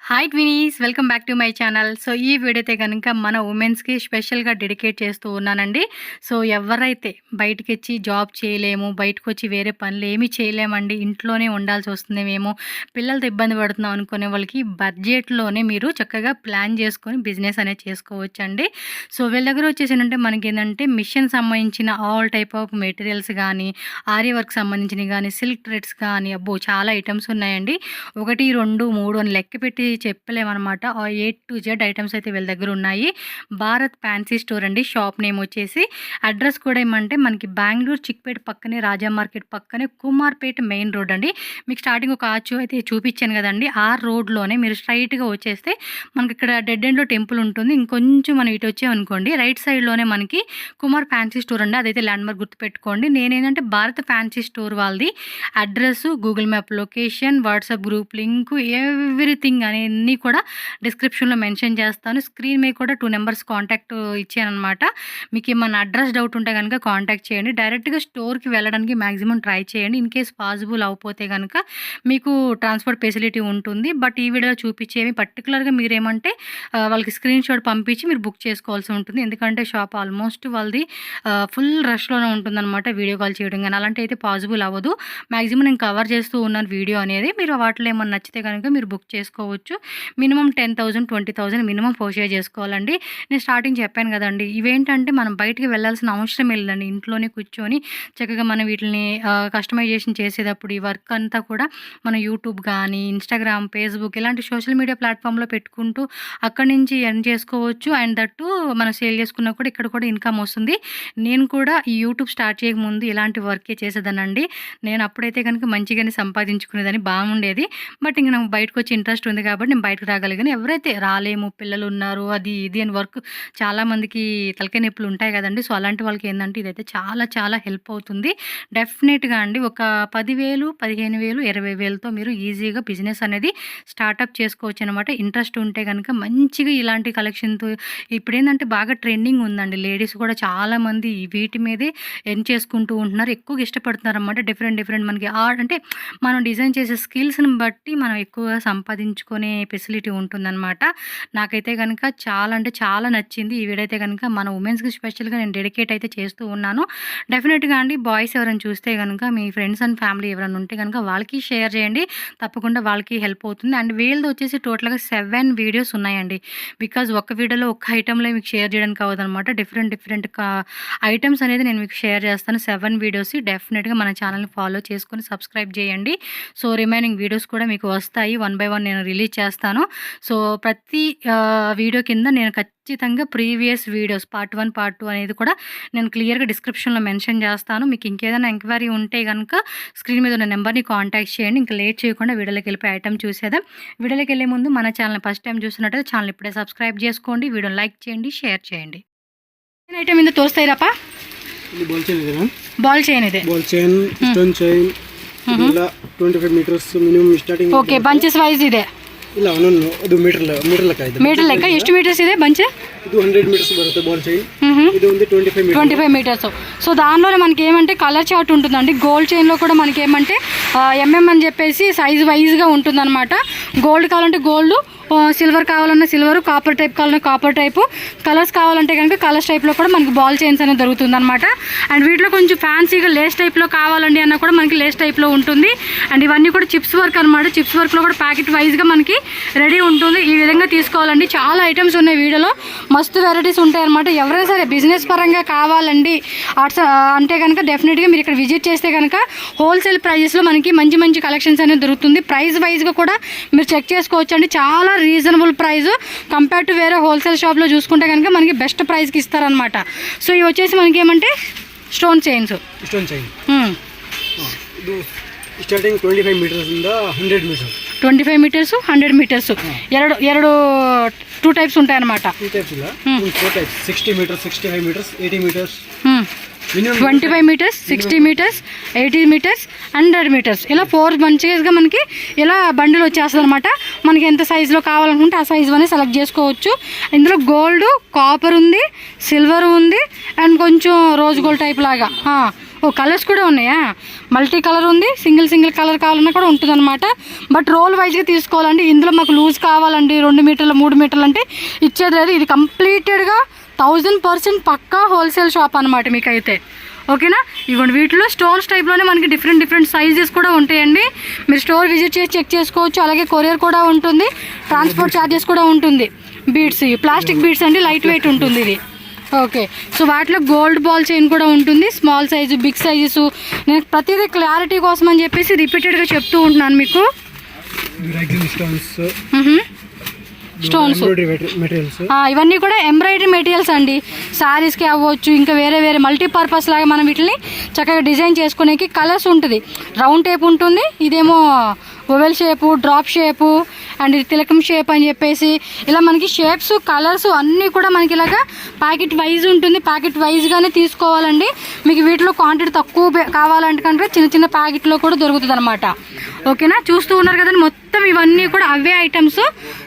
Hi twinnies, welcome back to my channel. So ఈ video అయితే కనుక మన ఉమెన్స్కి స్పెషల్గా డెడికేట్ చేస్తూ ఉన్నానండి. సో ఎవరైతే బయటకు వచ్చి జాబ్ చేయలేము, బయటకు వచ్చి వేరే పనులు ఏమీ చేయలేమండి, ఇంట్లోనే ఉండాల్సి వస్తుంది, మేము పిల్లలతో ఇబ్బంది పడుతున్నాం అనుకునే వాళ్ళకి బడ్జెట్లోనే మీరు చక్కగా ప్లాన్ చేసుకొని బిజినెస్ అనేది చేసుకోవచ్చు అండి. సో వీళ్ళ దగ్గర వచ్చేసి ఏంటంటే మనకి ఏంటంటే మిషన్ సంబంధించిన ఆల్ టైప్ ఆఫ్ మెటీరియల్స్ కానీ, ఆర్య వర్క్ సంబంధించినవి కానీ, సిల్క్ థ్రెడ్స్ కానీ, అబ్బో చాలా ఐటమ్స్ ఉన్నాయండి. 1, 2, 3 అని లెక్క పెట్టి చెప్పలేమన్నమాట. A to Z ఐటమ్స్ అయితే వీళ్ళ దగ్గర ఉన్నాయి. భారత్ ఫ్యాన్సీ స్టోర్ అండి షాప్ నేమ్ వచ్చేసి. అడ్రస్ కూడా ఏమంటే మనకి బెంగళూరు చిక్పేట పక్కనే, రాజా మార్కెట్ పక్కనే, కుమార్పేట మెయిన్ రోడ్ అండి. మీకు స్టార్టింగ్ ఒక ఆర్చ్ అయితే చూపించాను కదండి, ఆ రోడ్లోనే మీరు స్ట్రైట్గా వచ్చేస్తే మనకి ఇక్కడ డెడ్ ఎండ్లో టెంపుల్ ఉంటుంది. ఇంకొంచెం మనం ఇటు వచ్చామనుకోండి రైట్ సైడ్లోనే మనకి కుమార్ ఫ్యాన్సీ స్టోర్ అండి. అదైతే ల్యాండ్ మార్క్ గుర్తుపెట్టుకోండి. నేనేంటంటే భారత్ ఫ్యాన్సీ స్టోర్ వాళ్ళది address, Google map location, WhatsApp group link, everything అన్నీ కూడా డిస్క్రిప్షన్లో మెన్షన్ చేస్తాను. స్క్రీన్ మీద కూడా 2 నెంబర్స్ కాంటాక్ట్ ఇచ్చానమాట. మీకు ఏమన్నా అడ్రస్ డౌట్ ఉంటే కనుక కాంటాక్ట్ చేయండి. డైరెక్ట్గా స్టోర్కి వెళ్ళడానికి మ్యాక్సిమం ట్రై చేయండి. ఇన్ కేస్ పాసిబుల్ అవకపోతే కనుక మీకు ట్రాన్స్పోర్ట్ ఫెసిలిటీ ఉంటుంది. బట్ ఈ వీడియోలో చూపించేవి పర్టికులర్గా మీరేమంటే వాళ్ళకి స్క్రీన్ షాట్ పంపించి మీరు బుక్ చేసుకోవాల్సి ఉంటుంది. ఎందుకంటే షాప్ ఆల్మోస్ట్ వాళ్ళది ఫుల్ రష్లోనే ఉంటుందన్నమాట. వీడియో కాల్ చేయడం కానీ అలాంటి అయితే పాసిబుల్ అవ్వదు. మ్యాక్సిమం నేను కవర్ చేస్తూ ఉన్నాను వీడియో అనేది. మీరు వాటిలో ఏమన్నా నచ్చితే కనుక మీరు బుక్ చేసుకోవచ్చు. మినిమం 10,000 20,000 మినిమం పర్చేజ్ చేసుకోవాలండి. నేను స్టార్టింగ్ చెప్పాను కదండి, ఇవేంటంటే మనం బయటికి వెళ్ళాల్సిన అవసరం లేదండి. ఇంట్లోనే కూర్చొని చక్కగా మనం వీటిని కస్టమైజేషన్ చేసేటప్పుడు ఈ వర్క్ అంతా కూడా మన యూట్యూబ్ కానీ, ఇన్స్టాగ్రామ్, ఫేస్బుక్ ఇలాంటి సోషల్ మీడియా ప్లాట్ఫామ్లో పెట్టుకుంటూ అక్కడి నుంచి ఎర్న్ చేసుకోవచ్చు. అండ్ దట్టు మనం సేల్ చేసుకున్నా కూడా ఇక్కడ కూడా ఇన్కమ్ వస్తుంది. నేను కూడా ఈ యూట్యూబ్ స్టార్ట్ చేయకముందు ఇలాంటి వర్కే చేసేదానండి. నేను అప్పుడైతే కనుక మంచిగానే సంపాదించుకునేదని బాగుండేది. బట్ ఇంక నాకు బయటకు వచ్చి ఇంట్రెస్ట్ ఉంది కాబట్టి నేను బయటకు రాగలిగాను. ఎవరైతే రాలేము, పిల్లలు ఉన్నారు, అది ఇది అని వర్క్ చాలామందికి తలకాయ నొప్పులు ఉంటాయి కదండి. సో అలాంటి వాళ్ళకి ఏంటంటే ఇదైతే చాలా చాలా హెల్ప్ అవుతుంది డెఫినెట్గా అండి. ఒక 10,000 15,000 20,000తో మీరు ఈజీగా బిజినెస్ అనేది స్టార్టప్ చేసుకోవచ్చు అనమాట. ఇంట్రెస్ట్ ఉంటే కనుక మంచిగా ఇలాంటి కలెక్షన్తో ఇప్పుడు ఏంటంటే బాగా ట్రెండింగ్ ఉందండి. లేడీస్ కూడా చాలామంది వీటి మీదే ఎర్న్ చేసుకుంటూ ఉంటున్నారు, ఎక్కువగా ఇష్టపడుతున్నారు అన్నమాట. డిఫరెంట్ మనకి అంటే మనం డిజైన్ చేసే స్కిల్స్ని బట్టి మనం ఎక్కువగా సంపాదించుకునే ఫెసిలిటీ ఉంటుందన్నమాట. నాకైతే కనుక చాలా అంటే చాలా నచ్చింది. ఈ వీడియో అయితే కనుక మన ఉమెన్స్కి స్పెషల్గా నేను డెడికేట్ అయితే చేస్తూ ఉన్నాను. డెఫినెట్గా అండి బాయ్స్ ఎవరైనా చూస్తే కనుక మీ ఫ్రెండ్స్ అండ్ ఫ్యామిలీ ఎవరైనా ఉంటే కనుక వాళ్ళకి షేర్ చేయండి. తప్పకుండా వాళ్ళకి హెల్ప్ అవుతుంది. అండ్ వీళ్ళది వచ్చేసి టోటల్గా 7 వీడియోస్ ఉన్నాయండి. బికాజ్ ఒక వీడియోలో ఒక ఐటెంలో మీకు షేర్ చేయడానికి అవ్వదన్నమాట. డిఫరెంట్ ఐటమ్స్ అనేది నేను మీకు షేర్ చేస్తాను. 7 వీడియోస్ డెఫినెట్గా మన ఛానల్ని ఫాలో చేసుకొని సబ్స్క్రైబ్ చేయండి. సో రిమైనింగ్ వీడియోస్ కూడా మీకు వస్తాయి. 1 by 1 నేను రిలీజ్ చేస్తాను. సో ప్రతి వీడియో కింద నేను ఖచ్చితంగా ప్రీవియస్ వీడియోస్ పార్ట్ 1 పార్ట్ 2 అనేది కూడా నేను క్లియర్గా డిస్క్రిప్షన్లో మెన్షన్ చేస్తాను. మీకు ఇంకేదైనా ఎంక్వైరీ ఉంటే కనుక స్క్రీన్ మీద ఉన్న నెంబర్ని కాంటాక్ట్ చేయండి. ఇంకా లేట్ చేయకుండా వీడియోలోకి వెళ్ళిపోయి ఐటమ్ చూసేద్దాం. వీడియోలోకి వెళ్ళే ముందు మన ఛానల్ ఫస్ట్ టైం చూస్తున్నట్టయితే ఛానల్ ఇప్పుడే సబ్స్క్రైబ్ చేసుకోండి, వీడియోని లైక్ చేయండి, షేర్ చేయండి. ఐటమ్ ఇంత తోస్తాయి రాపా. బాల్ చైన్ ఇది, బాల్ చైన్, స్టోన్ చైన్, ఇలా 25 metres minimum starting. Okay, bunches wise ಇದೆ ಇಲ್ಲ ಒಂದೊಂದು ಅದು ಮೀಟರ್ ಲೆಕ್ಕ ಎಷ್ಟು ಮೀಟರ್ಸ್ ಇದೆ ಬಂಚ್? ಇದು 100 మీటర్స్ బರುತ್ತೆ బాల్ చైన్. ఇది ఉంది 25 మీటర్స్. సో దానిలోనే మనకి ఏమంటే కలర్ చార్ట్ ఉంటుందండి. గోల్డ్ చైన్లో కూడా మనకి ఏమంటే ఎంఎం అని చెప్పేసి సైజ్ వైజ్గా ఉంటుందన్నమాట. గోల్డ్ కావాలంటే గోల్డ్, సిల్వర్ కావాలన్నా సిల్వర్, కాపర్ టైప్ కావాలన్నా కాపర్ టైపు, కలర్స్ కావాలంటే కనుక కలర్స్ టైప్లో కూడా మనకి బాల్ చైన్స్ అనేది దొరుకుతుంది అనమాట. అండ్ వీటిలో కొంచెం ఫ్యాన్సీగా లేస్ టైప్లో కావాలండి అన్న కూడా మనకి లేస్ టైప్లో ఉంటుంది. అండ్ ఇవన్నీ కూడా చిప్స్ వర్క్ అనమాట. చిప్స్ వర్క్లో కూడా ప్యాకెట్ వైజ్గా మనకి రెడీ ఉంటుంది. ఈ విధంగా తీసుకోవాలండి. చాలా ఐటమ్స్ ఉన్నాయి వీడియోలో, మస్తు వెరైటీస్ ఉంటాయి అనమాట. ఎవరైనా సరే బిజినెస్ పరంగా కావాలండి అంటే కనుక డెఫినెట్గా మీరు ఇక్కడ విజిట్ చేస్తే కనుక హోల్సేల్ ప్రైజెస్లో మనకి మంచి కలెక్షన్స్ అనేది దొరుకుతుంది. ప్రైస్ వైజ్గా కూడా మీరు చెక్ చేసుకోవచ్చు అండి. చాలా రీజనబుల్ ప్రైస్ కంపేర్ టు వేరే హోల్సేల్ షాప్లో చూసుకుంటే కనుక మనకి బెస్ట్ ప్రైస్కి ఇస్తారనమాట. సో ఇవి వచ్చేసి మనకి ఏమంటే స్టోన్ చైన్స్. స్టార్టింగ్ 25 మీటర్స్ ఇంದ 100 మీటర్స్, 25 మీటర్స్ 100 మీటర్స్ ಎರಡು 2 టైప్స్ ఉంటాయి అనమాట. 2 టైప్స్ ಇಲ್ಲ 4 types, 60 metres, 65 metres, 80 metres, 25 metres, 60 metres, 80 metres, 100 metres ఇలా 4 మంచిగా మనకి ఇలా బండిల్ వచ్చేస్తుంది అనమాట. మనకి ఎంత సైజులో కావాలనుకుంటే ఆ సైజు అనేది సెలెక్ట్ చేసుకోవచ్చు. ఇందులో గోల్డ్, కాపర్ ఉంది, సిల్వర్ ఉంది, అండ్ కొంచెం రోజ్ గోల్డ్ టైప్ లాగా ఓ కలర్స్ కూడా ఉన్నాయా? మల్టీ కలర్ ఉంది, సింగిల్ కలర్ కావాలన్నా కూడా ఉంటుంది అనమాట. బట్ రోల్ వైజ్గా తీసుకోవాలండి. ఇందులో మాకు లూజ్ కావాలండి 2 మీటర్లు 3 మీటర్లు అంటే ఇచ్చేది లేదు. ఇది కంప్లీటెడ్గా 1000% పక్కా హోల్సేల్ షాప్ అనమాట మీకైతే. ఓకేనా? ఇవ్వండి, వీటిలో స్టోన్స్ టైప్లోనే మనకి డిఫరెంట్ సైజెస్ కూడా ఉంటాయండి. మీరు స్టోర్ విజిట్ చేసి చెక్ చేసుకోవచ్చు. అలాగే కొరియర్ కూడా ఉంటుంది, ట్రాన్స్పోర్ట్ ఛార్జెస్ కూడా ఉంటుంది. బీడ్స్, ప్లాస్టిక్ బీడ్స్ అండి, లైట్ వెయిట్ ఉంటుంది ఇది. ఓకే, సో వాటిలో గోల్డ్ బాల్ చైన్ కూడా ఉంటుంది, స్మాల్ సైజు, బిగ్ సైజెస్. నేను ప్రతిదీ క్లారిటీ కోసం అని చెప్పేసి రిపీటెడ్గా చెప్తూ ఉంటున్నాను మీకు. స్టోన్స్ మెటీరియల్స్ ఇవన్నీ కూడా ఎంబ్రాయిడరీ మెటీరియల్స్ అండి. శారీస్కి అవ్వచ్చు, ఇంకా వేరే మల్టీపర్పస్ లాగా మనం వీటిని చక్కగా డిజైన్ చేసుకునేకి. కలర్స్ ఉంటుంది, రౌండ్ టైప్ ఉంటుంది, ఇదేమో oval shape, drop shape, and ఇది తిలకం షేప్ అని చెప్పేసి ఇలా మనకి షేప్స్, కలర్స్ అన్నీ కూడా మనకి ఇలాగా ప్యాకెట్ వైజ్ ఉంటుంది. ప్యాకెట్ వైజ్గానే తీసుకోవాలండి. మీకు వీటిలో క్వాంటిటీ తక్కువ కావాలంటే కనుక చిన్న ప్యాకెట్లో కూడా దొరుకుతుంది అనమాట. ఓకేనా? చూస్తూ ఉన్నారు కదండి, మొత్తం ఇవన్నీ కూడా అవే ఐటమ్స్.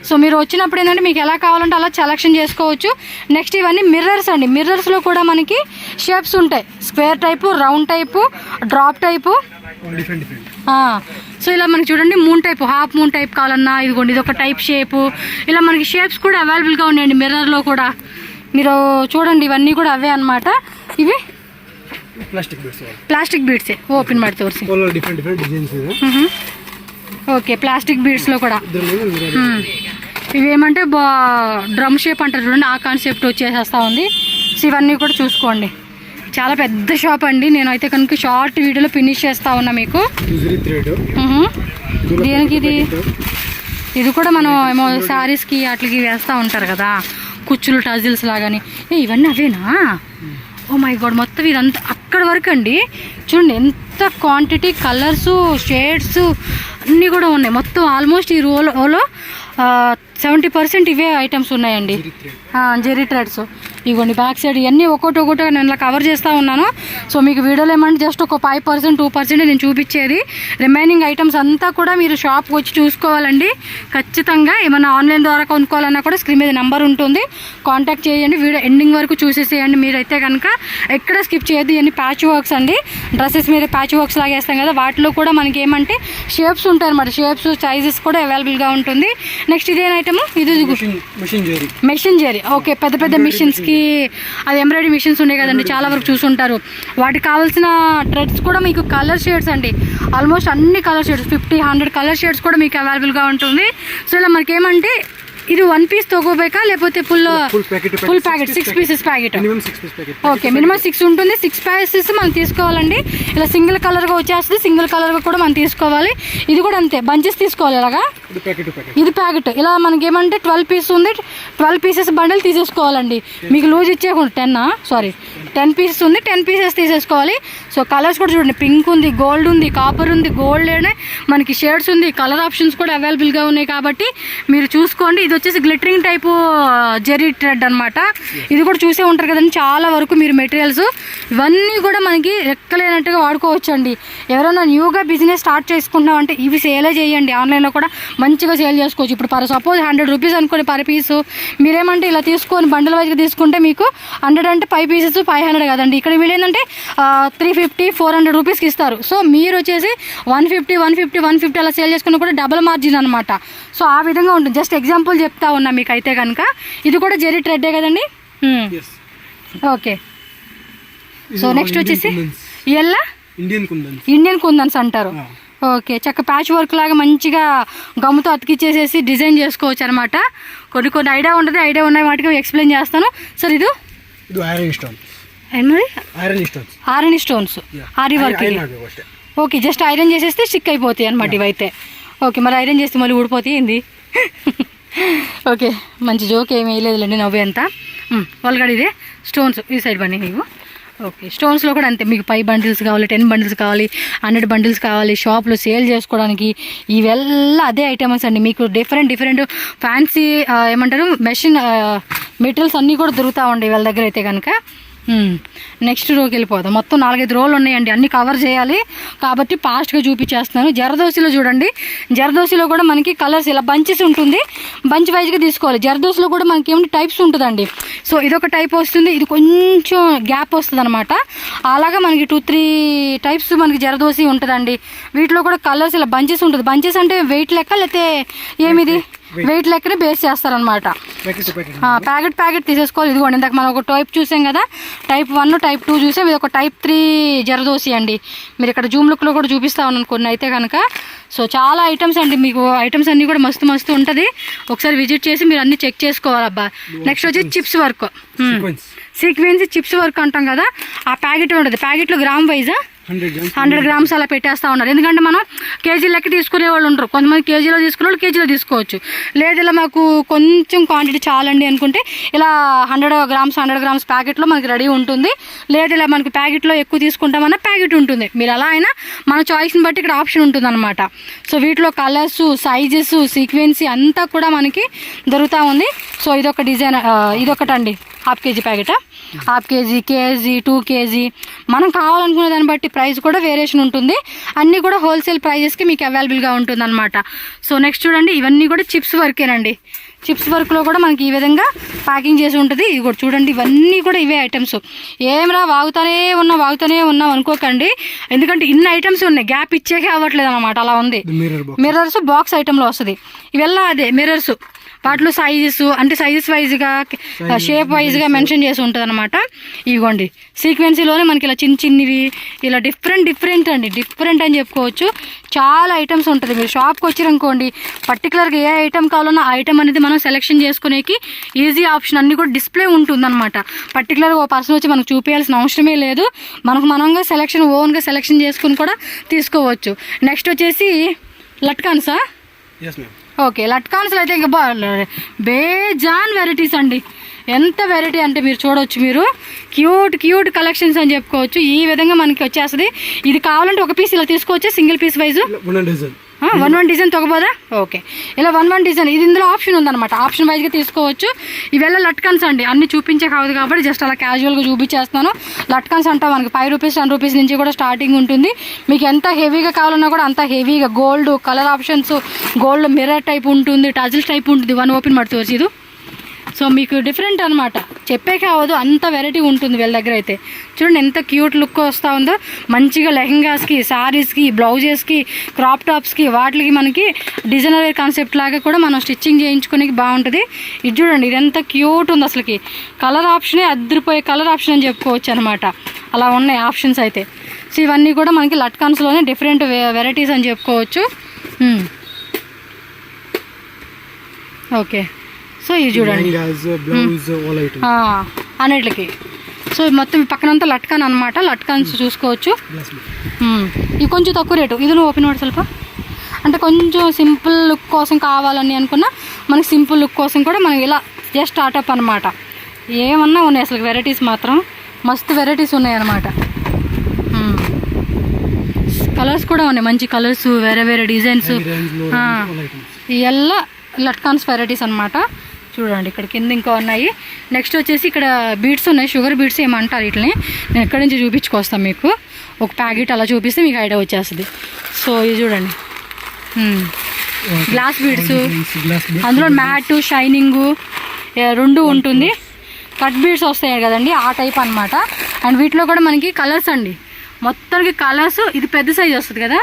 సో మీరు వచ్చినప్పుడు ఏంటంటే మీకు ఎలా కావాలంటే అలా సెలెక్షన్ చేసుకోవచ్చు. నెక్స్ట్ ఇవన్నీ మిర్రర్స్ అండి. మిర్రర్స్లో కూడా మనకి షేప్స్ ఉంటాయి, square type, round type, drop type. So ఇలా మనకి చూడండి, moon type, half moon type కావాలన్నా ఇదిగోండి, ఇది ఒక టైప్ షేపు. ఇలా మనకి షేప్స్ కూడా అవైలబుల్గా ఉన్నాయండి మిర్రర్లో కూడా. మీరు చూడండి, ఇవన్నీ కూడా అవే అనమాట. ఇవి ప్లాస్టిక్ బీడ్సే, ఓపెన్ ಮಾಡಿ ತೋರಿಸಿ. ఓకే, ప్లాస్టిక్ బీడ్స్లో కూడా ఇవేమంటే డ్రమ్ షేప్ అంటారు చూడండి, ఆ కాన్సెప్ట్ వచ్చేసేస్తూ ఉంది. సో ఇవన్నీ కూడా చూసుకోండి, చాలా పెద్ద షాప్ అండి. నేనైతే కనుక షార్ట్ వీడియోలో ఫినిష్ చేస్తా ఉన్నా మీకు. దేనికి ఇది కూడా మనం ఏమో శారీస్కి అట్లకి వేస్తూ ఉంటారు కదా, కుచ్చులు, టజిల్స్ లాగాని. ఇవన్నీ అవేనా? ఓ మై గాడ్, మొత్తం ఇదంతా అక్కడ వరకు అండి. చూడండి ఎంత క్వాంటిటీ, కలర్స్, షేడ్స్ అన్నీ కూడా ఉన్నాయి. మొత్తం ఆల్మోస్ట్ ఈ రోలో 70% ఇవే ఐటమ్స్ ఉన్నాయండి. జెరీ థ్రెడ్స్ ఇవ్వండి, బ్యాక్ సైడ్ ఇవన్నీ ఒక్కొక్కటి నేను ఇలా కవర్ చేస్తూ ఉన్నాను. సో మీకు వీడియోలో ఏమంటే జస్ట్ ఒక 5% 2% నేను చూపించేది. రిమైనింగ్ ఐటమ్స్ అంతా కూడా మీరు షాప్కి వచ్చి చూసుకోవాలండి ఖచ్చితంగా. ఏమైనా ఆన్లైన్ ద్వారా కొనుక్కోవాలన్నా కూడా స్క్రీన్ మీద నెంబర్ ఉంటుంది, కాంటాక్ట్ చేయండి. వీడియో ఎండింగ్ వరకు చూసేసేయండి. మీరైతే కనుక ఎక్కడ స్కిప్ చేయొద్దు. ఇవన్నీ ప్యాచ్ వర్క్స్ అండి, డ్రెస్సెస్ మీద ప్యాచ్ వర్క్స్ లాగా వేస్తాం కదా, వాటిలో కూడా మనకి ఏమంటే షేప్స్ ఉంటాయి అన్నమాట. షేప్స్, సైజెస్ కూడా అవైలబుల్గా ఉంటుంది. నెక్స్ట్ ఇదేం ఐటమ్? ఇది మెషిన్ జరీ. ఓకే, పెద్ద మిషన్స్కి అది ఎంబ్రాయిడరీ మిషన్స్ ఉన్నాయి కదండి, చాలా వరకు చూసుంటారు. వాటికి కావాల్సిన థ్రెడ్స్ కూడా మీకు కలర్ షేడ్స్ అండి, ఆల్మోస్ట్ అన్ని కలర్ షేడ్స్, 50-100 కలర్ షేడ్స్ కూడా మీకు అవైలబుల్గా ఉంటుంది. సో ఇలా మనకి ఏమంటే ఇది 1 పీస్ తోగోబేకా లేకపోతే full packet 6 pieces packet? Okay, minimum 6 ఉంటుంది. 6 పీసెస్ మనం తీసుకోవాలండి. ఇలా సింగిల్ కలర్గా వచ్చేస్తుంది, సింగిల్ కలర్గా కూడా మనం తీసుకోవాలి. ఇది కూడా అంతే, బంచెస్ తీసుకోవాలి. ఇలాగా ఇది ప్యాకెట్. ఇలా మనకి ఏమంటే 12 పీస్ ఉంది, 12 పీసెస్ బండిల్ తీసేసుకోవాలండి. మీకు లూజ్ ఇచ్చేకుండా 10 పీసెస్ ఉంది, 10 పీసెస్ తీసేసుకోవాలి. సో కలర్స్ కూడా చూడండి, పింక్ ఉంది, గోల్డ్ ఉంది, కాపర్ ఉంది, గోల్డ్ మనకి షేడ్స్ ఉంది, కలర్ ఆప్షన్స్ కూడా అవైలబుల్గా ఉన్నాయి కాబట్టి మీరు చూసుకోండి. ఇది వచ్చేసి గ్లిటరింగ్ టైపు జెరీ థ్రెడ్ అనమాట. ఇది కూడా చూసే ఉంటారు కదండి చాలా వరకు మీరు మెటీరియల్స్. ఇవన్నీ కూడా మనకి రెక్కలేనట్టుగా వాడుకోవచ్చు అండి. ఎవరైనా న్యూగా బిజినెస్ స్టార్ట్ చేసుకుంటాం అంటే ఇవి సేలే చేయండి. ఆన్లైన్లో కూడా మంచిగా సేల్ చేసుకోవచ్చు. ఇప్పుడు సపోజ్ 100 రూపీస్ అనుకోండి పర్ పీసు, మీరేమంటే ఇలా తీసుకొని బండిల్ వైజ్గా తీసుకుంటే మీకు 100 అంటే 5 పీసెస్ 500 కదండి. ఇక్కడ వీళ్ళు ఏంటంటే 350-400 రూపీస్కి ఇస్తారు. సో మీరు వచ్చేసి 150 అలా సేల్ చేసుకున్నా కూడా డబుల్ మార్జిన్ అనమాట. సో ఆ విధంగా ఉంటుంది. జస్ట్ ఎగ్జాంపుల్ చెప్తా ఉన్నా మీకు అయితే కనుక. ఇది కూడా జెరీ థ్రెడ్డే కదండి. ఓకే, సో నెక్స్ట్ వచ్చేసి ఎలా ఇండియన్ కుందన్స్ అంటారు. ఓకే, చక్క ప్యాచ్ వర్క్ లాగా మంచిగా గమ్ముతో అతికిచ్చేసేసి డిజైన్ చేసుకోవచ్చు అనమాట. కొన్ని ఐడియా ఉంటుంది, ఐడియా ఉన్నాయి వాటికి ఎక్స్ప్లెయిన్ చేస్తాను. సార్ ఇది ఐరన్ స్టోన్స్, ఆరి వర్క్. ఓకే, జస్ట్ ఐరన్ చేసేస్తే స్టిక్ అయిపోతాయి అనమాట ఇవైతే. ఓకే, మరి ఐరన్ చేస్తే మళ్ళీ ఊడిపోతాయి ఏంది? ఓకే, మంచి జోక్ ఏమీ వేయలేదులేండి, నవ్వే అంతా. వాళ్ళగడ ఇదే స్టోన్స్ ఈ సైడ్ పని నీవు. ఓకే, స్టోన్స్లో కూడా అంతే, మీకు 5 బండిల్స్ కావాలి, 10 బండిల్స్ కావాలి, 100 బండిల్స్ కావాలి, షాప్లో సేల్ చేసుకోవడానికి ఇవెల్లా అదే ఐటమ్స్ అండి. మీకు డిఫరెంట్ ఫ్యాన్సీ ఏమంటారు మెషిన్ మెటీరియల్స్ అన్నీ కూడా దొరుకుతూ ఉండే వాళ్ళ దగ్గర అయితే కనుక. నెక్స్ట్ రోకి వెళ్ళిపోదాం. మొత్తం 4-5 రోలు ఉన్నాయండి, అన్ని కవర్ చేయాలి కాబట్టి ఫాస్ట్గా చూపించేస్తున్నాను. జరదోసిలో చూడండి, జరదోసిలో కూడా మనకి కలర్స్ ఇలా బంచెస్ ఉంటుంది, బంచ్ వైజ్గా తీసుకోవాలి. జరదోసిలో కూడా మనకి ఏమిటి టైప్స్ ఉంటుందండి. సో ఇదొక టైప్ వస్తుంది, ఇది కొంచెం గ్యాప్ వస్తుంది అనమాట. అలాగా మనకి 2-3 టైప్స్ మనకి జరదోసి ఉంటుందండి. వీటిలో కూడా కలర్స్ ఇలా బంచెస్ ఉంటుంది. బంచెస్ అంటే వెయిట్ లెక్క లేకపోతే ఏమిది వెయిట్ లెక్కనే బేస్ చేస్తారనమాట. ప్యాకెట్ తీసేసుకోవాలి. ఇదిగోండి, ఇందాక మనం ఒక టైప్ చూసాం కదా, టైప్ 1 టైప్ 2 చూసాం, ఇది ఒక టైప్ 3 జరదోసి అండి. మీరు ఇక్కడ జూమ్ లుక్లో కూడా చూపిస్తా ఉన్నాను కొన్ని అయితే కనుక. సో చాలా ఐటమ్స్ అండి, మీకు ఐటమ్స్ అన్నీ కూడా మస్తు ఉంటుంది. ఒకసారి విజిట్ చేసి మీరు అన్ని చెక్ చేసుకోవాలబ్బా. నెక్స్ట్ వచ్చి chips work, sequence chips work అంటాం కదా, ఆ ప్యాకెట్ ఉంటుంది. ప్యాకెట్లో గ్రామ్ వైజా 100 గ్రామ్స్ అలా పెట్టేస్తూ ఉన్నారు. ఎందుకంటే మనం కేజీ లెక్క తీసుకునే వాళ్ళు ఉండరు, కొంతమంది కేజీలో తీసుకునే వాళ్ళు కేజీలో తీసుకోవచ్చు. లేదు ఇలా మాకు కొంచెం క్వాంటిటీ చాలండి అనుకుంటే ఇలా 100 గ్రామ్స్ ప్యాకెట్లో మనకి రెడీ ఉంటుంది. లేదు ఇలా మనకి ప్యాకెట్లో ఎక్కువ తీసుకుంటామన్నా ప్యాకెట్ ఉంటుంది. మీరు అలా అయినా మన చాయిస్ని బట్టి ఇక్కడ ఆప్షన్ ఉంటుంది అనమాట. సో వీటిలో కలర్స్, సైజెస్, సీక్వెన్సీ అంతా కూడా మనకి దొరుకుతూ ఉంది. సో ఇదొక డిజైన్, ఇదొకటండి హాఫ్ కేజీ ప్యాకెటా, హాఫ్ కేజీ, కేజీ, 2 కేజీ, మనం కావాలనుకునే దాన్ని బట్టి ప్రైస్ కూడా వేరియేషన్ ఉంటుంది. అన్నీ కూడా హోల్సేల్ ప్రైజెస్కి మీకు అవైలబుల్గా ఉంటుంది అనమాట. సో నెక్స్ట్ చూడండి, ఇవన్నీ కూడా చిప్స్ వర్కేనండి. చిప్స్ వర్క్లో కూడా మనకి ఈ విధంగా ప్యాకింగ్ చేసి ఉంటుంది. ఇది కూడా చూడండి, ఇవన్నీ కూడా ఇవే ఐటమ్స్. ఏమరా వాగుతానే ఉన్నాం అనుకోకండి, ఎందుకంటే ఇన్ని ఐటమ్స్ ఉన్నాయి, గ్యాప్ ఇచ్చేకే అవ్వట్లేదు అనమాట. అలా ఉంది. మిర్రర్స్ బాక్స్ ఐటెంలో వస్తుంది. ఇవెల్లా అదే మిర్రర్స్, వాటిలో సైజెస్ అంటే సైజెస్ వైజ్గా, షేప్ వైజ్గా మెన్షన్ చేసి ఉంటుంది అనమాట. ఇవ్వండి సీక్వెన్సీలోనే మనకి ఇలా చిన్నవి ఇలా డిఫరెంట్ అని చెప్పుకోవచ్చు. చాలా ఐటమ్స్ ఉంటుంది. మీరు షాప్కి వచ్చారనుకోండి, పర్టికులర్గా ఏ ఐటమ్ కావాలన్నా ఆ ఐటమ్ అనేది మనం సెలెక్షన్ చేసుకునేకి ఈజీ ఆప్షన్ అన్నీ కూడా డిస్ప్లే ఉంటుందన్నమాట. పర్టికులర్గా ఓ పర్సన్ వచ్చి మనకు చూపించాల్సిన అవసరమే లేదు, మనంగా ఓన్గా సెలెక్షన్ చేసుకుని కూడా తీసుకోవచ్చు. నెక్స్ట్ వచ్చేసి లట్కాన్సా, ఓకే, లట్కాన్స్లో అయితే ఇంకా బేజాన్ వెరైటీస్ అండి. ఎంత వెరైటీ అంటే మీరు చూడవచ్చు, మీరు క్యూట్ కలెక్షన్స్ అని చెప్పుకోవచ్చు. ఈ విధంగా మనకి వచ్చేస్తుంది. ఇది కావాలంటే ఒక పీస్ ఇలా తీసుకోవచ్చు, సింగిల్ పీస్ వైజ్ 1 డిజైన్ తగ్గబోదా? ఓకే, ఇలా 1 డిజైన్. ఇది ఇందులో ఆప్షన్ ఉందన్నమాట, ఆప్షన్ వైజ్గా తీసుకోవచ్చు. ఇవెల్లా లట్కన్స్ అండి, అన్ని చూపించే కావద్దు కాబట్టి జస్ట్ అలా క్యాజువల్గా చూపించేస్తాను. లట్కన్స్ అంటే మనకి 5 రూపీస్ 10 రూపీస్ నుంచి కూడా స్టార్టింగ్ ఉంటుంది. మీకు ఎంత హెవీగా కావాలన్నా కూడా అంత హెవీగా, gold colour options, gold mirror type ఉంటుంది, టజిల్స్ టైప్ ఉంటుంది. 1 ఓపెన్ ಮಾಡ್ತು ఇది. సో మీకు డిఫరెంట్ అనమాట, చెప్పే కావద్దు, అంత వెరైటీ ఉంటుంది వీళ్ళ దగ్గర అయితే. చూడండి ఎంత క్యూట్ లుక్ వస్తూ ఉందో. మంచిగా లెహెంగాస్కి, శారీస్కి, బ్లౌజెస్కి, క్రాప్ టాప్స్కి, వాటికి మనకి డిజైనర్ వేర్ కాన్సెప్ట్ లాగా కూడా మనం స్టిచ్చింగ్ చేయించుకోనికి బాగుంటుంది. ఇది చూడండి, ఇది ఎంత క్యూట్ ఉంది అసలుకి. కలర్ ఆప్షనే అద్దరిపోయే కలర్ ఆప్షన్ అని చెప్పుకోవచ్చు అనమాట. అలా ఉన్నాయి ఆప్షన్స్ అయితే. సో ఇవన్నీ కూడా మనకి లట్కాన్స్లోనే డిఫరెంట్ వెరైటీస్ అని చెప్పుకోవచ్చు. ఓకే, సో ఇది చూడండి అన్నిటికి. సో మొత్తం పక్కనంతా లట్కాన్ అనమాట, లట్కాన్స్ చూసుకోవచ్చు. ఇది కొంచెం తక్కువ రేటు. ఇది నువ్వు ఓపెన్ వాడు ಸ್ವಲ್ಪ అంటే కొంచెం సింపుల్ లుక్ కోసం కావాలని అనుకున్నా, మనకి సింపుల్ లుక్ కోసం కూడా మనం ఇలా జస్ట్ స్టార్ట్అప్ అనమాట. ఏమన్నా ఉన్నాయి అసలు వెరైటీస్ మాత్రం మస్తు వెరైటీస్ ఉన్నాయి అనమాట. కలర్స్ కూడా ఉన్నాయి, మంచి కలర్స్, వేరే డిజైన్స్. ఇవల్లా లట్కాన్స్ వెరైటీస్ అనమాట. చూడండి ఇక్కడ కింద ఇంకా ఉన్నాయి. నెక్స్ట్ వచ్చేసి ఇక్కడ బీడ్స్ ఉన్నాయి, షుగర్ బీడ్స్ ఏమంటారు వీటిని. నేను ఎక్కడి నుంచి చూపించుకొస్తాను మీకు, ఒక ప్యాకెట్ అలా చూపిస్తే మీకు ఐడియా వచ్చేస్తుంది. సో ఇది చూడండి, గ్లాస్ బీడ్స్, అందులో మ్యాట్, షైనింగు 2 ఉంటుంది. కట్ బీడ్స్ వస్తాయి కదండి, ఆ టైప్ అనమాట. అండ్ వీటిలో కూడా మనకి కలర్స్ అండి, మొత్తానికి కలర్స్. ఇది పెద్ద సైజ్ వస్తుంది కదా,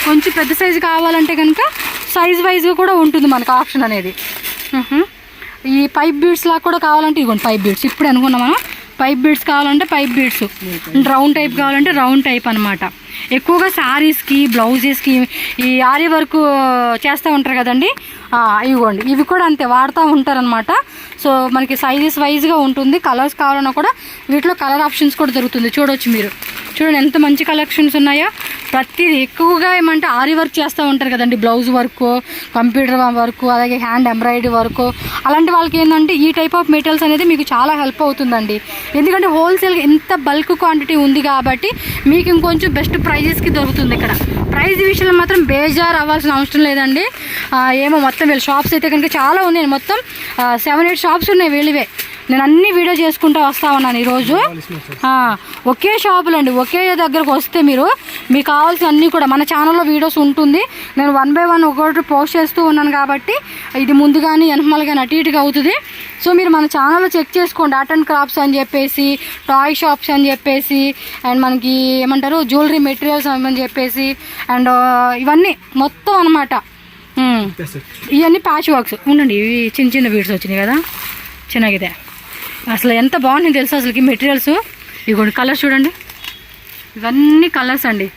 కొంచెం పెద్ద సైజు కావాలంటే కనుక సైజ్ వైజ్గా కూడా ఉంటుంది మనకు ఆప్షన్ అనేది. ఈ పైప్ బీడ్స్ లాగా కూడా కావాలంటే ఇవ్వండి పైప్ బీడ్స్. ఇప్పుడు అనుకున్నాం మనం, పైప్ బీడ్స్ కావాలంటే పైప్ బీడ్స్, రౌండ్ టైప్ కావాలంటే రౌండ్ టైప్ అనమాట. ఎక్కువగా శారీస్కి, బ్లౌజెస్కి ఈ ఆరీ వర్క్ చేస్తూ ఉంటారు కదండి, ఇవ్వండి ఇవి కూడా అంతే వాడుతూ ఉంటారనమాట. సో మనకి సైజెస్ వైజ్గా ఉంటుంది. కలర్స్ కావాలన్నా కూడా వీటిలో కలర్ ఆప్షన్స్ కూడా దొరుకుతుంది. చూడవచ్చు మీరు, చూడండి ఎంత మంచి కలెక్షన్స్ ఉన్నాయో. ప్రతిదీ ఎక్కువగా ఏమంటే ఆరీ వర్క్ చేస్తూ ఉంటారు కదండి, బ్లౌజ్ వర్క్, కంప్యూటర్ వర్క్, అలాగే హ్యాండ్ ఎంబ్రాయిడరీ వర్క్. అలాంటి వాళ్ళకి ఏంటంటే ఈ టైప్ ఆఫ్ మెటీరియల్స్ అనేది మీకు చాలా హెల్ప్ అవుతుందండి. ఎందుకంటే హోల్సేల్గా ఎంత బల్క్ క్వాంటిటీ ఉంది కాబట్టి మీకు ఇంకొంచెం బెస్ట్ ప్రైజెస్కి దొరుకుతుంది. ఇక్కడ ప్రైజ్ విషయంలో మాత్రం బేజారు అవ్వాల్సిన అవసరం లేదండి. ఏమో మొత్తం వీళ్ళ షాప్స్ అయితే కనుక చాలా ఉన్నాయి, మొత్తం 7-8 షాప్స్ ఉన్నాయి వీళ్ళవే. నేను అన్ని వీడియో చేసుకుంటూ వస్తా ఉన్నాను ఈరోజు. ఒకే షాపులు అండి, ఒకే దగ్గరకు వస్తే మీకు కావాల్సిన అన్నీ కూడా మన ఛానల్లో వీడియోస్ ఉంటుంది. నేను 1 by 1 ఒక్కొక్కటి పోస్ట్ చేస్తూ ఉన్నాను కాబట్టి ఇది ముందు కానీ వెనకమాల కానీ అటు ఇటుగా అవుతుంది. సో మీరు మన ఛానల్లో చెక్ చేసుకోండి. ఆర్ట్ అండ్ క్రాఫ్ట్స్ అని చెప్పేసి, టాయ్ షాప్స్ అని చెప్పేసి, అండ్ మనకి ఏమంటారు జ్యువెలరీ మెటీరియల్స్ అని చెప్పేసి, అండ్ ఇవన్నీ మొత్తం అనమాట. ఇవన్నీ ప్యాచ్ వర్క్స్ ఉండండి. ఇవి చిన్న చిన్న బీడ్స్ వచ్చినాయి కదా, చిన్నగిదే. అసలు ఎంత బాగుంది తెలుసు అసలుకి మెటీరియల్స్. ఇవి కలర్స్ చూడండి, ఇవన్నీ కలర్స్ అండి.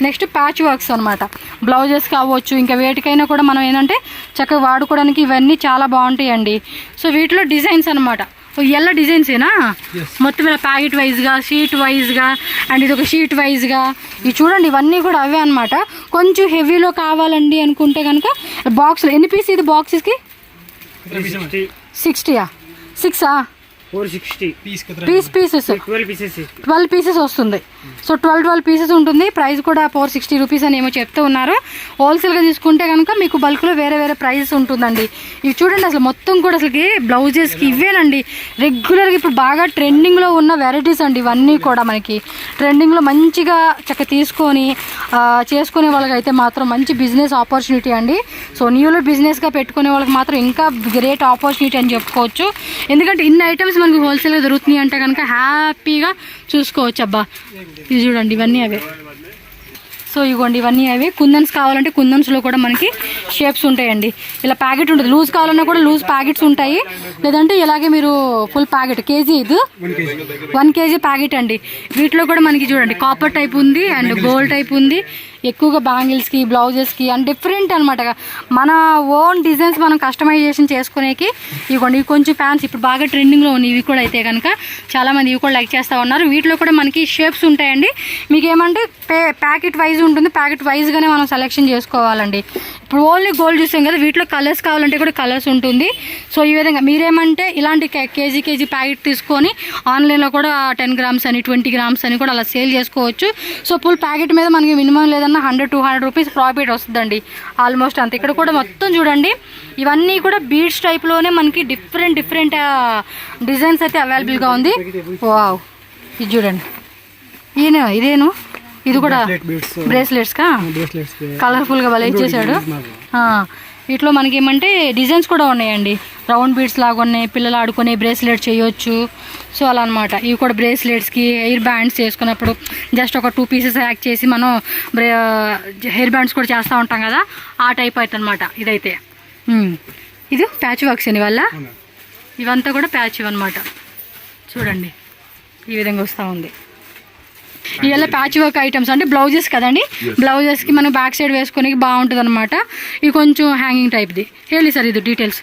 నెక్స్ట్ ప్యాచ్ వర్క్స్ అనమాట. బ్లౌజెస్కి అవ్వచ్చు, ఇంకా వేటికైనా కూడా మనం ఏంటంటే చక్కగా వాడుకోవడానికి ఇవన్నీ చాలా బాగుంటాయండి. సో వీటిలో డిజైన్స్ అనమాట. ఎల్ల డిజైన్సేనా మొత్తం ఇలా ప్యాకెట్ వైజ్గా, షీట్ వైజ్గా, అండ్ ఇది ఒక షీట్ వైజ్గా. ఇవి చూడండి, ఇవన్నీ కూడా అవే అనమాట. కొంచెం హెవీలో కావాలండి అనుకుంటే కనుక బాక్స్లో ఎన్ని పీస్ ఇది బాక్సెస్కి 60 6 పీసెస్ 12 పీసెస్ వస్తుంది. సో 12 పీసెస్ ఉంటుంది. ప్రైస్ కూడా 460 రూపీస్ అని ఏమో చెప్తూ ఉన్నారు. హోల్సేల్గా తీసుకుంటే కనుక మీకు బల్క్లో వేరే వేరే ప్రైజెస్ ఉంటుందండి. ఇవి చూడండి అసలు మొత్తం కూడా అసలుకి బ్లౌజెస్కి ఇవేనండి రెగ్యులర్గా ఇప్పుడు బాగా ట్రెండింగ్లో ఉన్న వెరైటీస్ అండి. ఇవన్నీ కూడా మనకి ట్రెండింగ్లో మంచిగా చక్క తీసుకొని చేసుకునే వాళ్ళకైతే మాత్రం మంచి బిజినెస్ ఆపర్చునిటీ అండి. సో న్యూలో బిజినెస్గా పెట్టుకునే వాళ్ళకి మాత్రం ఇంకా గ్రేట్ ఆపర్చునిటీ అని చెప్పుకోవచ్చు. ఎందుకంటే ఇన్ని ఐటమ్స్ మనకి హోల్సేల్గా దొరుకుతున్నాయి అంటే కనుక హ్యాపీగా చూసుకోవచ్చు. అబ్బా ఇది చూడండి, ఇవన్నీ అవే. సో ఇవ్వండి, ఇవన్నీ అవే. కుందన్స్ కావాలంటే కుందన్స్లో కూడా మనకి షేప్స్ ఉంటాయండి. ఇలా ప్యాకెట్ ఉంటుంది. లూజ్ కావాలన్నా కూడా లూజ్ ప్యాకెట్స్ ఉంటాయి. లేదంటే ఇలాగే మీరు ఫుల్ ప్యాకెట్ కేజీ, ఇది 1 kg ప్యాకెట్ అండి. వీటిలో కూడా మనకి చూడండి కాపర్ టైప్ ఉంది అండ్ గోల్డ్ టైప్ ఉంది. ఎక్కువగా బ్యాంగిల్స్కి, బ్లౌజెస్కి అండ్ డిఫరెంట్ అనమాట. మన ఓన్ డిజైన్స్ మనం కస్టమైజేషన్ చేసుకునేకి ఇవ్వండి. ఇవి కొంచెం ఫ్యాన్స్ ఇప్పుడు బాగా ట్రెండింగ్లో ఉన్నాయి. ఇవి కూడా అయితే కనుక చాలామంది ఇవి కూడా లైక్ చేస్తూ ఉన్నారు. వీటిలో కూడా మనకి షేప్స్ ఉంటాయండి. మీకు ఏమంటే ప్యాకెట్ వైజ్ ఉంటుంది. ప్యాకెట్ వైజ్గానే మనం సెలెక్షన్ చేసుకోవాలండి. ఇప్పుడు ఓన్లీ గోల్డ్ చూసాం కదా, వీటిలో కలర్స్ కావాలంటే కూడా కలర్స్ ఉంటుంది. సో ఈ విధంగా మీరేమంటే ఇలాంటి కేజీ ప్యాకెట్ తీసుకొని ఆన్లైన్లో కూడా 10 grams అని 20 grams అని కూడా అలా సేల్ చేసుకోవచ్చు. సో ఫుల్ ప్యాకెట్ మీద మనకి మినిమం లేదన్నా 100-200 రూపీస్ ప్రాఫిట్ వస్తుందండి ఆల్మోస్ట్ అంత. ఇక్కడ కూడా మొత్తం చూడండి, ఇవన్నీ కూడా బీడ్స్ టైప్లోనే మనకి డిఫరెంట్ డిజైన్స్ అయితే అవైలబుల్గా ఉంది. వావ్, ఇది చూడండి, ఇదేను ఇది కూడా బ్రేస్లెట్స్కా కలర్ఫుల్గా భలే ఇచ్చేసాడు. వీటిలో మనకి ఏమంటే డిజైన్స్ కూడా ఉన్నాయండి. రౌండ్ బీడ్స్ లాగా ఉన్నాయి, పిల్లలు ఆడుకునే బ్రేస్లెట్ చేయొచ్చు. సో అలా అనమాట. ఇవి కూడా బ్రేస్లెట్స్కి హెయిర్ బ్యాండ్స్ చేసుకున్నప్పుడు జస్ట్ ఒక 2 pieces యాడ్ చేసి మనం హెయిర్ బ్యాండ్స్ కూడా చేస్తూ ఉంటాం కదా, ఆ టైప్ అయితే అనమాట ఇదైతే. ఇది ప్యాచ్ వర్క్స్ అని వల్ల ఇవంతా కూడా ప్యాచ్ అనమాట. చూడండి ఈ విధంగా వస్తూ ఉంది. ఇవల్ల ప్యాచ్ వర్క్ ఐటమ్స్ అంటే బ్లౌజెస్ కదండి. బ్లౌజెస్కి మనం బ్యాక్ సైడ్ వేసుకొని బాగుంటుంది అనమాట. ఇవి కొంచెం హ్యాంగింగ్ టైప్ది. ಹೇಳಿ ಸರ್ ಇದು డీటెయిల్స్.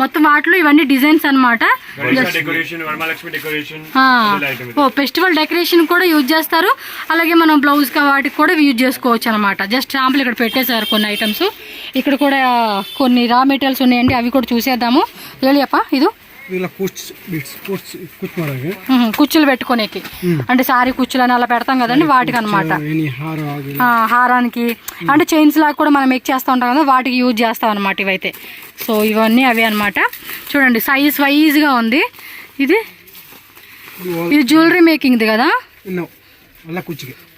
మొత్తం వాటిలో ఇవన్నీ డిజైన్స్ అనమాట. ఫెస్టివల్ డెకరేషన్ కూడా యూజ్ చేస్తారు. అలాగే మనం బ్లౌజ్ వాటికి కూడా యూజ్ చేసుకోవచ్చు అనమాట. జస్ట్ శాంపుల్ ఇక్కడ పెట్టేశారు కొన్ని ఐటమ్స్. ఇక్కడ కూడా కొన్ని రా మెటీరియల్స్ ఉన్నాయండి, అవి కూడా చూసేద్దాము. ಹೇಳಿಯಪ್ಪ ఇది కుచ్చులు పెట్టుకునేకి అంటే సారీ కుచ్చులు అని అలా పెడతాం కదండి, వాటికి అనమాట. హారానికి అంటే చైన్స్ లాగా కూడా మనం మేక్ చేస్తూ ఉంటాం కదా, వాటికి యూజ్ చేస్తాం అనమాట ఇవైతే. సో ఇవన్నీ అవే అనమాట. చూడండి సైజ్ వైజ్గా ఉంది. ఇది జ్యువెలరీ మేకింగ్ది కదా,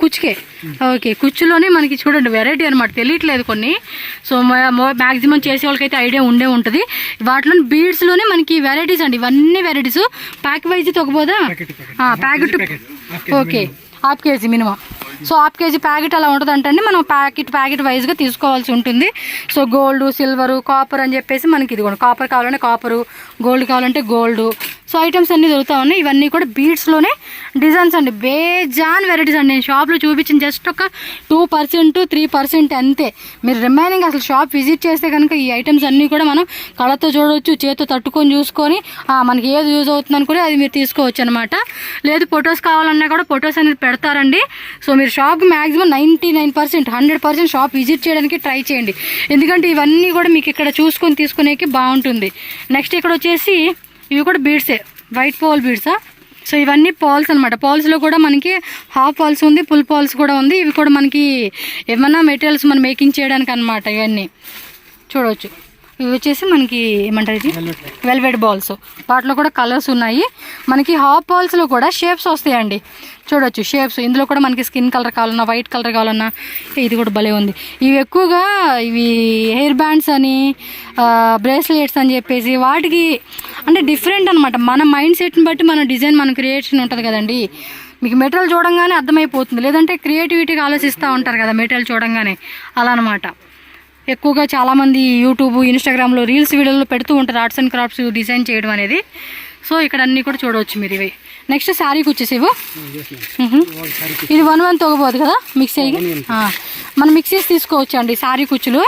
కుచ్చుకే. ఓకే, కుచ్చులోనే మనకి చూడండి వెరైటీ అనమాట, తెలియట్లేదు కొన్ని. సో మ్యాక్సిమం చేసే వాళ్ళకైతే ఐడియా ఉంటుంది. వాటిలో బీడ్స్లోనే మనకి వెరైటీస్ అండి, ఇవన్నీ వెరైటీస్. ప్యాక్ వైజ్ తొకపోదా packet. Okay, ½ kg minimum. So ½ kg packet అలా ఉంటుంది అంటే మనం ప్యాకెట్ వైజ్గా తీసుకోవాల్సి ఉంటుంది. సో గోల్డ్, సిల్వరు, కాపర్ అని చెప్పేసి మనకి ఇది కూడా కాపర్ కావాలంటే కాపరు, గోల్డ్ కావాలంటే గోల్డ్. సో ఐటమ్స్ అన్నీ దొరుకుతూ ఉన్నాయి. ఇవన్నీ కూడా బీడ్స్లోనే డిజైన్స్ అండి, బేజాన్ వెరైటీస్ అండి. నేను షాప్లో చూపించిన జస్ట్ ఒక 2% 3% అంతే. మీరు రిమైనింగ్ అసలు షాప్ విజిట్ చేస్తే కనుక ఈ ఐటమ్స్ అన్నీ కూడా మనం కళ్ళతో చూడవచ్చు, చేతితో తట్టుకొని చూసుకొని మనకి ఏది యూజ్ అవుతుంది అనుకుని అది మీరు తీసుకోవచ్చు అనమాట. లేదు ఫొటోస్ కావాలన్నా కూడా ఫొటోస్ అనేది పెడతారండి. సో మీరు షాప్ మ్యాక్సిమం 99% 100% షాప్ విజిట్ చేయడానికి ట్రై చేయండి. ఎందుకంటే ఇవన్నీ కూడా మీకు ఇక్కడ చూసుకొని తీసుకునేకి బాగుంటుంది. నెక్స్ట్ ఇక్కడ వచ్చేసి ఇవి కూడా బీడ్సే, వైట్ పాల్ బీడ్సా. సో ఇవన్నీ పాల్స్ అనమాట. పాల్స్లో కూడా మనకి హాఫ్ పాల్స్ ఉంది, ఫుల్ పాల్స్ కూడా ఉంది. ఇవి కూడా మనకి ఏమన్నా మెటీరియల్స్ మనం మేకింగ్ చేయడానికి అనమాట. ఇవన్నీ చూడవచ్చు. ఇవి వచ్చేసి మనకి ఏమంటారు ఇది వెల్వెట్ బాల్స్. వాటిలో కూడా కలర్స్ ఉన్నాయి. మనకి హాఫ్ బాల్స్లో కూడా షేప్స్ వస్తాయండి, చూడొచ్చు షేప్స్. ఇందులో కూడా మనకి స్కిన్ కలర్ కావాలన్నా, వైట్ కలర్ కావాలన్నా, ఇది కూడా భలే ఉంది. ఇవి ఎక్కువగా ఇవి హెయిర్ బ్యాండ్స్ అని, బ్రేస్లెట్స్ అని చెప్పేసి వాటికి అంటే డిఫరెంట్ అనమాట. మన మైండ్ సెట్ని బట్టి మన డిజైన్, మన క్రియేషన్ ఉంటుంది కదండి. మీకు మెటీరియల్ చూడంగానే అర్థమైపోతుంది, లేదంటే క్రియేటివిటీగా ఆలోచిస్తూ ఉంటారు కదా మెటీరియల్ చూడంగానే, అలా అనమాట. ఎక్కువగా చాలామంది యూట్యూబ్, ఇన్స్టాగ్రామ్లో రీల్స్ వీడియోలో పెడుతూ ఉంటారు ఆర్ట్స్ అండ్ క్రాఫ్ట్స్ డిజైన్ చేయడం అనేది. సో ఇక్కడ అన్నీ కూడా చూడవచ్చు మీరు. ఇవి నెక్స్ట్ శారీకి వచ్చేసి ఇది 1 1 తగ్గబోదు కదా మిక్సీ. మనం మిక్సీస్ తీసుకోవచ్చు అండి శారీ కుచ్చులు,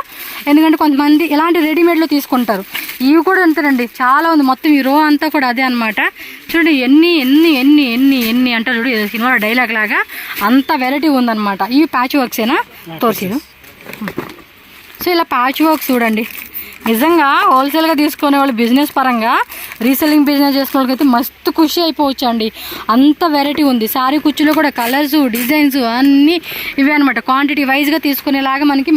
ఎందుకంటే కొంతమంది ఇలాంటి రెడీమేడ్లో తీసుకుంటారు. ఇవి కూడా అంతేనండి, చాలా ఉంది. మొత్తం ఈ రో అంతా కూడా అదే అనమాట. చూడండి ఎన్ని ఎన్ని ఎన్ని ఎన్ని ఎన్ని అంటారు చూడు, సినిమా డైలాగ్ లాగా అంత వెరైటీ ఉందన్నమాట. ఇవి ప్యాచ్ వర్క్సేనా తోర్సీలు. సో ఇలా ప్యాచ్ వర్క్స్ చూడండి, నిజంగా హోల్సేల్గా తీసుకునే వాళ్ళు బిజినెస్ పరంగా, రీసెల్లింగ్ బిజినెస్ చేసుకునే వాళ్ళకైతే మస్తు ఖుషి అయిపోవచ్చు అండి. అంత వెరైటీ ఉంది. శారీ కుర్చీలో కూడా కలర్స్, డిజైన్స్ అన్నీ ఇవే అనమాట. క్వాంటిటీ వైజ్గా తీసుకునేలాగా మనకి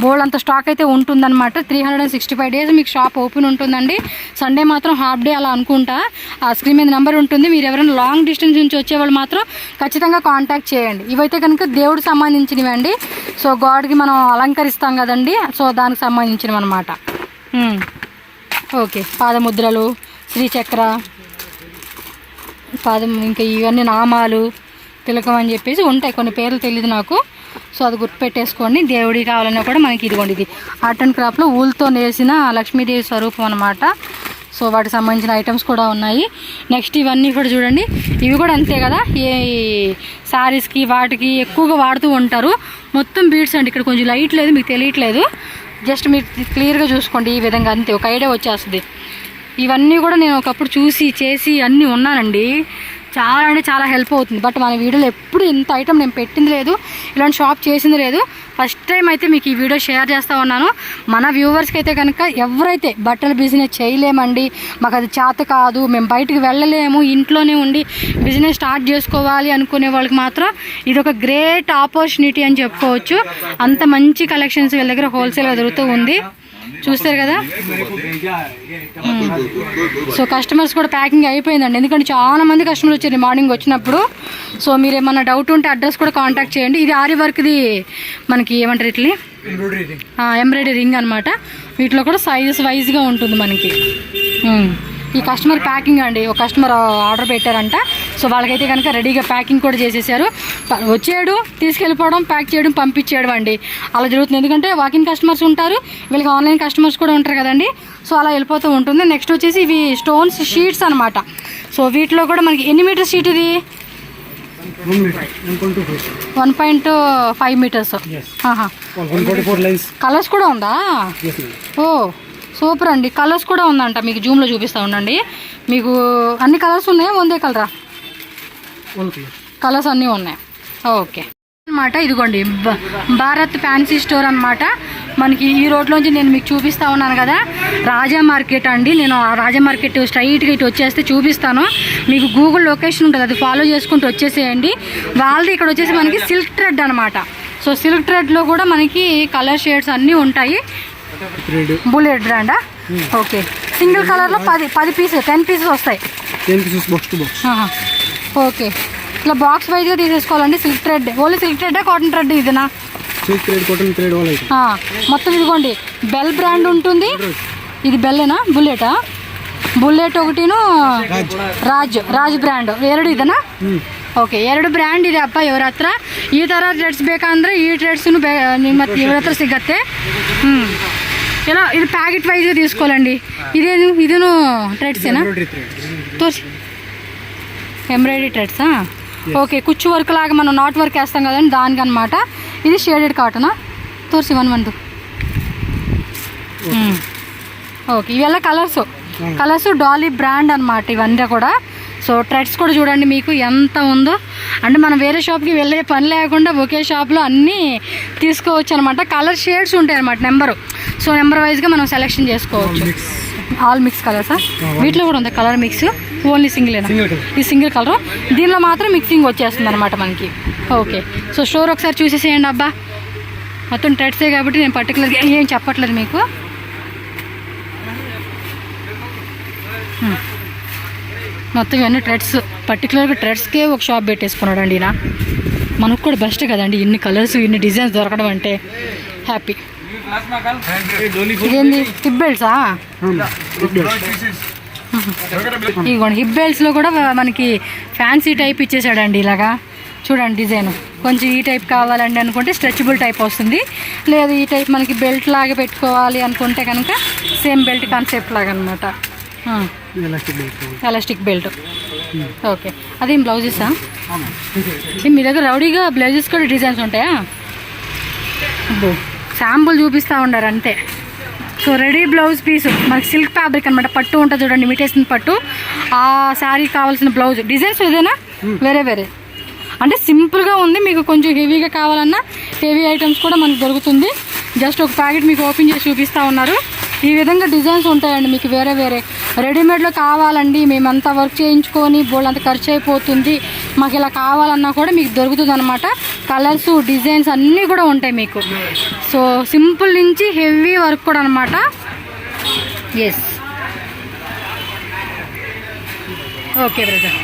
బోల్డ్ అంత స్టాక్ అయితే ఉంటుందన్నమాట. 365 days మీకు షాప్ ఓపెన్ ఉంటుందండి. సండే మాత్రం హాఫ్ డే అలా అనుకుంటా. ఆ స్క్రీన్ మీద నెంబర్ ఉంటుంది. మీరు ఎవరైనా లాంగ్ డిస్టెన్స్ నుంచి వచ్చేవాళ్ళు మాత్రం ఖచ్చితంగా కాంటాక్ట్ చేయండి. ఇవైతే కనుక దేవుడికి సంబంధించినవి అండి. సో గాడ్కి మనం అలంకరిస్తాం కదండి, సో దానికి సంబంధించినవి అనమాట. ఓకే, పాదముద్రలు, శ్రీచక్ర, పాదం, ఇంకా ఇవన్నీ నామాలు, తిలకం అని చెప్పేసి ఉంటాయి. కొన్ని పేర్లు తెలియదు నాకు, సో అది గుర్తుపెట్టేసుకోండి. దేవుడికి కావాలన్నా కూడా మనకి ఇదిగోండి, ఇది ఆర్ట్ అండ్ క్రాఫ్ట్లో ఊల్తో నేసిన లక్ష్మీదేవి స్వరూపం అనమాట. సో వాటికి సంబంధించిన ఐటమ్స్ కూడా ఉన్నాయి. నెక్స్ట్ ఇవన్నీ కూడా చూడండి, ఇవి కూడా అంతే కదా, ఏ శారీస్కి వాటికి ఎక్కువగా వాడుతూ ఉంటారు. మొత్తం బీడ్స్ అండి. ఇక్కడ కొంచెం లైట్ లేదు, మీకు తెలియట్లేదు, జస్ట్ మీరు క్లియర్గా చూసుకోండి. ఈ విధంగా అంతే ఒక ఐడియా వచ్చేస్తుంది. ఇవన్నీ కూడా నేను ఒకప్పుడు చూసి చేసి అన్నీ ఉన్నానండి. చాలా అంటే చాలా హెల్ప్ అవుతుంది. బట్ మన వీడియోలో ఎప్పుడు ఇంత ఐటమ్ నేను పెట్టింది లేదు, ఇలాంటి షాప్ చేసింది లేదు. ఫస్ట్ టైం అయితే మీకు ఈ వీడియో షేర్ చేస్తూ ఉన్నాను. మన వ్యూవర్స్కి అయితే కనుక ఎవరైతే బట్టల బిజినెస్ చేయలేమండి, మాకు అది చేత కాదు, మేము బయటికి వెళ్ళలేము, ఇంట్లోనే ఉండి బిజినెస్ స్టార్ట్ చేసుకోవాలి అనుకునే వాళ్ళకి మాత్రం ఇది ఒక గ్రేట్ ఆపర్చునిటీ అని చెప్పుకోవచ్చు. అంత మంచి కలెక్షన్స్ వీళ్ళ దగ్గర హోల్సేల్గా దొరుకుతూ ఉంది. చూస్తారు కదా. సో కస్టమర్స్ కూడా ప్యాకింగ్ అయిపోయిందండి, ఎందుకంటే చాలా మంది కస్టమర్స్ వచ్చారు మార్నింగ్ వచ్చినప్పుడు. సో మీరు ఏమన్నా డౌట్ ఉంటే అడ్రస్ కూడా కాంటాక్ట్ చేయండి. ఇది ఆరి వర్క్ది మనకి ఏమంటారు ఇట్లా ఎంబ్రాయిడరీ రింగ్ అనమాట. వీటిలో కూడా సైజెస్ వైజ్గా ఉంటుంది మనకి. ఈ కస్టమర్ ప్యాకింగ్ అండి, ఒక కస్టమర్ ఆర్డర్ పెట్టారంట. సో వాళ్ళకైతే కనుక రెడీగా ప్యాకింగ్ కూడా చేసేసారు. వచ్చేయడం, తీసుకెళ్ళిపోవడం, ప్యాక్ చేయడం, పంపించేయడం అండి, అలా జరుగుతుంది. ఎందుకంటే వాకిన్ కస్టమర్స్ ఉంటారు, వీళ్ళకి ఆన్లైన్ కస్టమర్స్ కూడా ఉంటారు కదండి. సో అలా వెళ్ళిపోతూ ఉంటుంది. నెక్స్ట్ వచ్చేసి ఇవి స్టోన్స్ షీట్స్ అనమాట. సో వీటిలో కూడా మనకి ఎన్ని మీటర్ షీట్ ఇది? 1.5 meters. కలర్స్ కూడా ఉందా? ఓ సూపర్ అండి, కలర్స్ కూడా ఉందంట. మీకు జూమ్లో చూపిస్తూ ఉండండి. మీకు అన్ని కలర్స్ ఉన్నాయా, ಒಂದೇ కలరా? కలర్స్ అన్నీ ఉన్నాయి. ఓకే అనమాట. ఇదిగోండి భారత్ ఫ్యాన్సీ స్టోర్ అనమాట. మనకి ఈ రోడ్లోంచి నేను మీకు చూపిస్తూ ఉన్నాను కదా, రాజా మార్కెట్ అండి. నేను ఆ రాజా మార్కెట్ స్ట్రైట్గా ఇటు వచ్చేస్తే చూపిస్తాను మీకు. గూగుల్ లొకేషన్ ఉంటుంది, అది ఫాలో చేసుకుంటూ వచ్చేసేయండి. వాళ్ళది ఇక్కడ వచ్చేసి మనకి సిల్క్ థ్రెడ్ అనమాట. సో సిల్క్ థ్రెడ్లో కూడా మనకి కలర్ షేడ్స్ అన్నీ ఉంటాయి. బుల్లెట్ బ్రాండా? ఓకే. సింగిల్ కలర్లో 10 పీసెస్ 10 పీసెస్ వస్తాయి. ఓకే, ఇట్లా బాక్స్ వైజ్గా తీసేసుకోవాలండి. Silk thread, only silk thread, cotton thread ఇదేనా? మొత్తం ఇదిగోండి బెల్ బ్రాండ్ ఉంటుంది. ఇది బెల్లేనా, బుల్లెటా? బుల్లెట్ ఒకటిను ರಾಜ್ ಬ್ರ್ಯಾಂಡ್ ಎರಡು ಇದೆನಾ? ಓಕೆ, 2 ಬ್ರ್ಯಾಂಡ್ ಇದೆ ಅಪ್ಪ ಇವ್ರ ಹತ್ರ. ಈ ಥರ ಥ್ರೆಡ್ಸ್ ಬೇಕಂದ್ರೆ ಈ ಥ್ರೆಡ್ಸ್ನು ನಿಮ್ಮ ಇವ್ರ ಹತ್ರ ಸಿಗತ್ತೆ. ಎಲ್ಲ ಇದು ಪ್ಯಾಕೆಟ್ ವೈಸ್ಗೆ తీసుకోవాలండి. ಇದೂ ಥ್ರೆಡ್ಸೇನಾ? తోసి ఎంబ్రాయిడరీ థ్రెడ్సా? ఓకే, కుచ్చు వర్క్ లాగా మనం నాట్ వర్క్ వేస్తాం కదండి, దానికి అనమాట. ఇది షేడెడ్ కాటనా? తోసి 1 ఓకే. ఇవెಲ್ಲ కలర్స్ డాలీ బ్రాండ్ అనమాట ఇవన్నీ కూడా. సో థ్రెడ్స్ కూడా చూడండి మీకు ఎంత ఉందో. అంటే మనం వేరే షాప్కి వెళ్ళే పని లేకుండా ఒకే షాప్లో అన్నీ తీసుకోవచ్చు అనమాట. కలర్ షేడ్స్ ఉంటాయి అనమాట, సో నెంబర్ వైజ్గా మనం సెలెక్షన్ చేసుకోవచ్చు. ఆల్ మిక్స్ కలర్సా? వీటిలో కూడా ఉంది కలర్ మిక్స్, ఓన్లీ సింగిలేనా? ఈ సింగిల్ కలర్, దీనిలో మాత్రం మిక్సింగ్ వచ్చేస్తుంది అనమాట మనకి. ఓకే, సో స్టోర్ ఒకసారి చూసేసేయండి అబ్బా. మొత్తం థ్రెడ్సే కాబట్టి నేను పర్టికులర్గా ఏం చెప్పట్లేదు మీకు. మొత్తం ఇవన్నీ ట్రెడ్స్, పర్టికులర్గా ట్రెడ్స్కే ఒక షాప్ పెట్టేసుకున్నాడు అండి ఈయన. మనకు కూడా బెస్ట్ కదండి ఇన్ని కలర్స్ ఇన్ని డిజైన్స్ దొరకడం అంటే. హ్యాపీ. ఇదేంది హిప్ బెల్ట్సా? ఇదిగోండి హిప్ బెల్ట్స్లో కూడా మనకి ఫ్యాన్సీ టైప్ ఇచ్చేసాడండి ఇలాగా. చూడండి డిజైన్ కొంచెం ఈ టైప్ కావాలండి అనుకుంటే స్ట్రెచబుల్ టైప్ వస్తుంది, లేదు ఈ టైప్ మనకి బెల్ట్ లాగా పెట్టుకోవాలి అనుకుంటే కనుక సేమ్ బెల్ట్ కాన్సెప్ట్ లాగా అనమాట. Elastic belt. ఓకే, అదేం బ్లౌజెసా? మీ దగ్గర రౌడీగా బ్లౌజెస్ కూడా డిజైన్స్ ఉంటాయా? శాంపుల్ చూపిస్తూ ఉండారు అంతే. సో రెడీ బ్లౌజ్ పీసు మనకి సిల్క్ ఫ్యాబ్రిక్ అనమాట, పట్టు ఉంటుంది చూడండి, ఇమిటేషన్ పట్టు. ఆ శారీ కావాల్సిన బ్లౌజ్ డిజైన్స్ ఇదేనా? వేరే వేరే అంటే సింపుల్గా ఉంది. మీకు కొంచెం హెవీగా కావాలన్నా హెవీ ఐటమ్స్ కూడా మనకు దొరుకుతుంది. జస్ట్ ఒక ప్యాకెట్ మీకు ఓపెన్ చేసి చూపిస్తూ ఉన్నారు. ఈ విధంగా డిజైన్స్ ఉంటాయండి మీకు వేరే వేరే. రెడీమేడ్లో కావాలండి మేమంతా వర్క్ చేయించుకొని బోల్డ్ అంత ఖర్చు అయిపోతుంది, మాకు ఇలా కావాలన్నా కూడా మీకు దొరుకుతుంది అనమాట. కలర్స్ డిజైన్స్ అన్నీ కూడా ఉంటాయి మీకు. సో సింపుల్ నుంచి హెవీ వర్క్ కూడా అనమాట. Yes, okay brother.